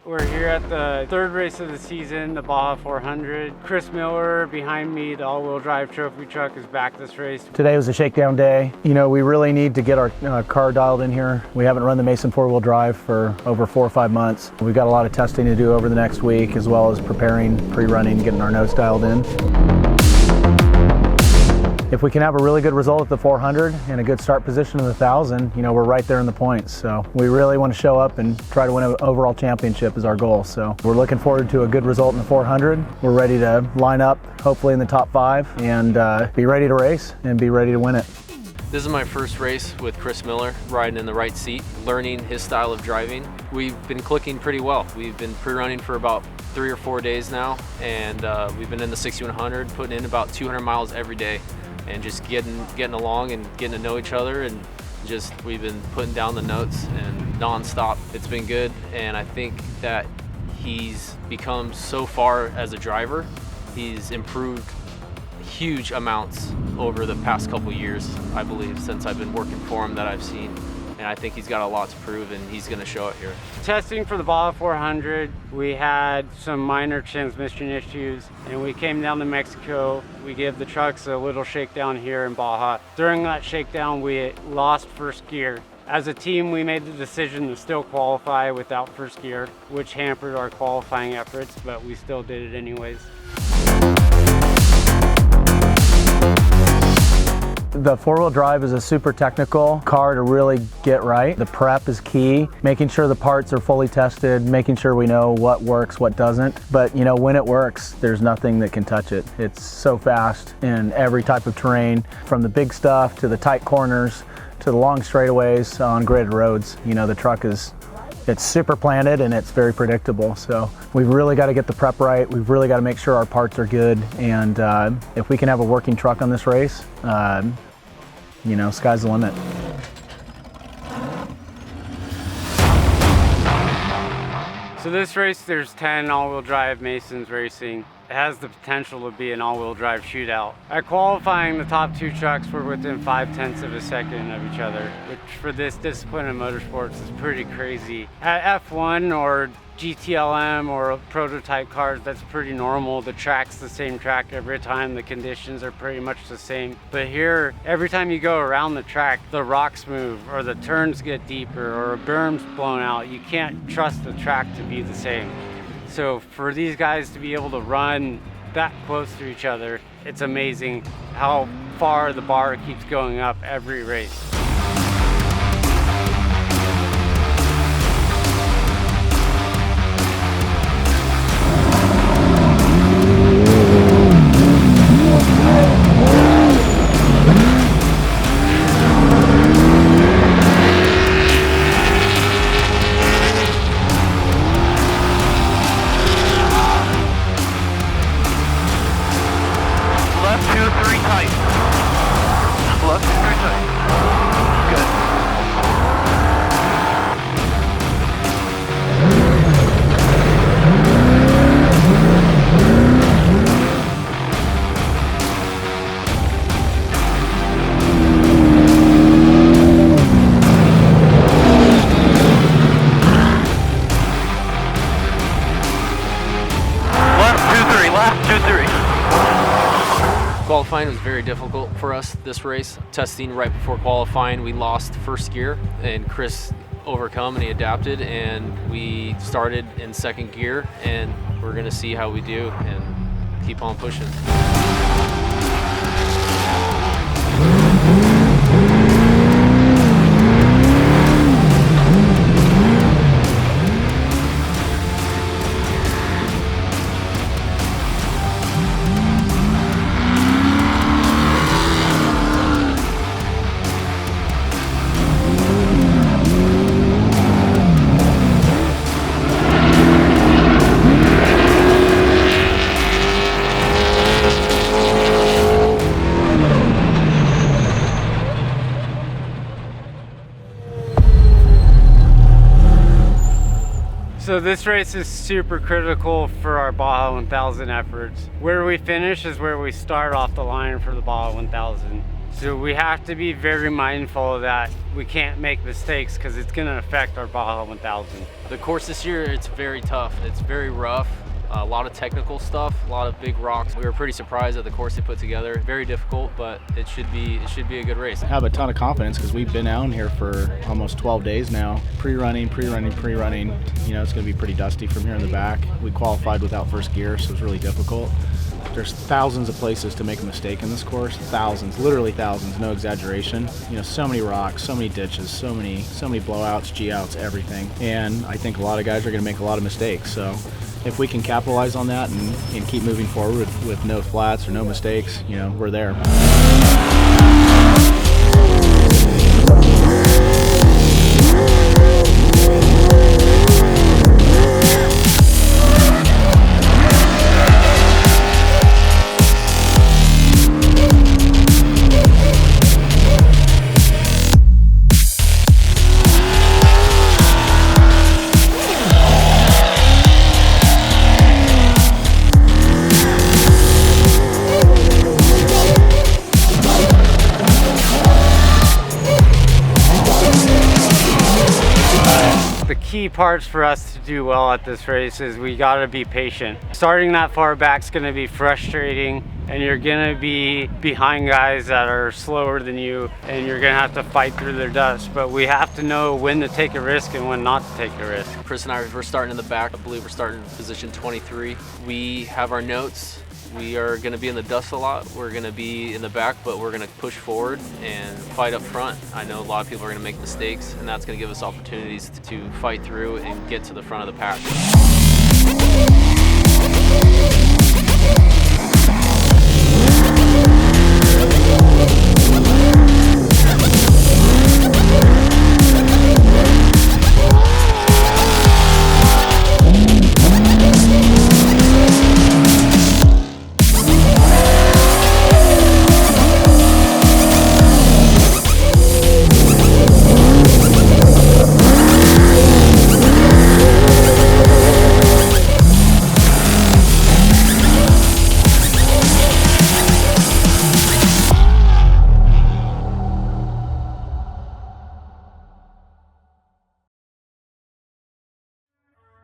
We're here at the third race of the season, the Baja 400. Chris Miller behind me, the all-wheel drive trophy truck, is back this race. Today was a shakedown day. You know, we really need to get our car dialed in here. We haven't run the Mason four-wheel drive for over 4 or 5 months. We've got a lot of testing to do over the next week, as well as preparing, pre-running, getting our nose dialed in. If we can have a really good result at the 400 and a good start position in the 1000, you know, we're right there in the points. So we really want to show up and try to win an overall championship is our goal. So we're looking forward to a good result in the 400. We're ready to line up, hopefully in the top 5, and be ready to race and be ready to win it. This is my first race with Chris Miller, riding in the right seat, learning his style of driving. We've been clicking pretty well. We've been pre-running for about 3 or 4 days now, and we've been in the 6100, putting in about 200 miles every day, and just getting along and getting to know each other, and just we've been putting down the notes and non-stop. It's been good, and I think that he's become so far as a driver. He's improved huge amounts over the past couple years, I believe, since I've been working for him, that I've seen. And I think he's got a lot to prove, and he's going to show it here. Testing for the Baja 400, we had some minor transmission issues, and we came down to Mexico. We gave the trucks a little shakedown here in Baja. During that shakedown, we lost first gear. As a team, we made the decision to still qualify without first gear, which hampered our qualifying efforts, but we still did it anyways. The four-wheel drive is a super technical car to really get right. The prep is key, making sure the parts are fully tested, making sure we know what works, what doesn't. But you know, when it works, there's nothing that can touch it. It's so fast in every type of terrain, from the big stuff to the tight corners to the long straightaways on graded roads. You know, the truck it's super planted and it's very predictable. So we've really got to get the prep right. We've really got to make sure our parts are good. And if we can have a working truck on this race, you know, sky's the limit. So this race, there's 10 all-wheel drive Masons racing. It has the potential to be an all-wheel drive shootout. At qualifying, the top 2 trucks were within 0.5 of a second of each other, which for this discipline in motorsports is pretty crazy. At F1 or GTLM or prototype cars, that's pretty normal. The track's the same track every time. The conditions are pretty much the same. But here, every time you go around the track, the rocks move or the turns get deeper or a berm's blown out. You can't trust the track to be the same. So for these guys to be able to run that close to each other, it's amazing how far the bar keeps going up every race. Qualifying was very difficult for us this race. Testing right before qualifying, we lost first gear, and Chris overcome and he adapted, and we started in second gear, and we're going to see how we do and keep on pushing. So this race is super critical for our Baja 1000 efforts. Where we finish is where we start off the line for the Baja 1000. So we have to be very mindful that we can't make mistakes because it's going to affect our Baja 1000. The course this year, it's very tough. It's very rough. A lot of technical stuff, a lot of big rocks. We were pretty surprised at the course they put together. Very difficult, but it should be a good race. I have a ton of confidence because we've been out here for almost 12 days now. Pre-running. You know, it's going to be pretty dusty from here in the back. We qualified without first gear, so it's really difficult. There's thousands of places to make a mistake in this course. Thousands, literally thousands, no exaggeration. You know, so many rocks, so many ditches, so many blowouts, G-outs, everything. And I think a lot of guys are going to make a lot of mistakes. So if we can capitalize on that and keep moving forward with no flats or no mistakes, you know, we're there. The key parts for us to do well at this race is we got to be patient. Starting that far back is going to be frustrating, and you're going to be behind guys that are slower than you, and you're going to have to fight through their dust. But we have to know when to take a risk and when not to take a risk. Chris and I, we're starting in the back. I believe we're starting in position 23. We have our notes. We are going to be in the dust a lot. We're going to be in the back, but we're going to push forward and fight up front. I know a lot of people are going to make mistakes, and that's going to give us opportunities to fight through and get to the front of the pack.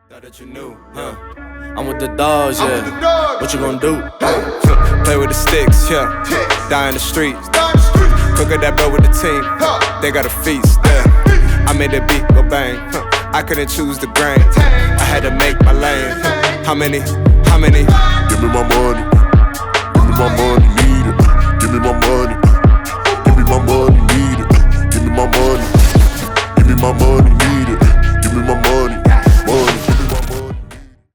Thought that you knew, huh? I'm with the dogs, yeah. What you gonna do? Play with the sticks, yeah. Die in the streets. Cook up that bread with the team. They got a feast, yeah. I made that beat go bang. I couldn't choose the grain. I had to make my lane. How many? Give me my money. Give me my money, need it. Give me my money. Give me my money, need it. Give me my money. Give me my money.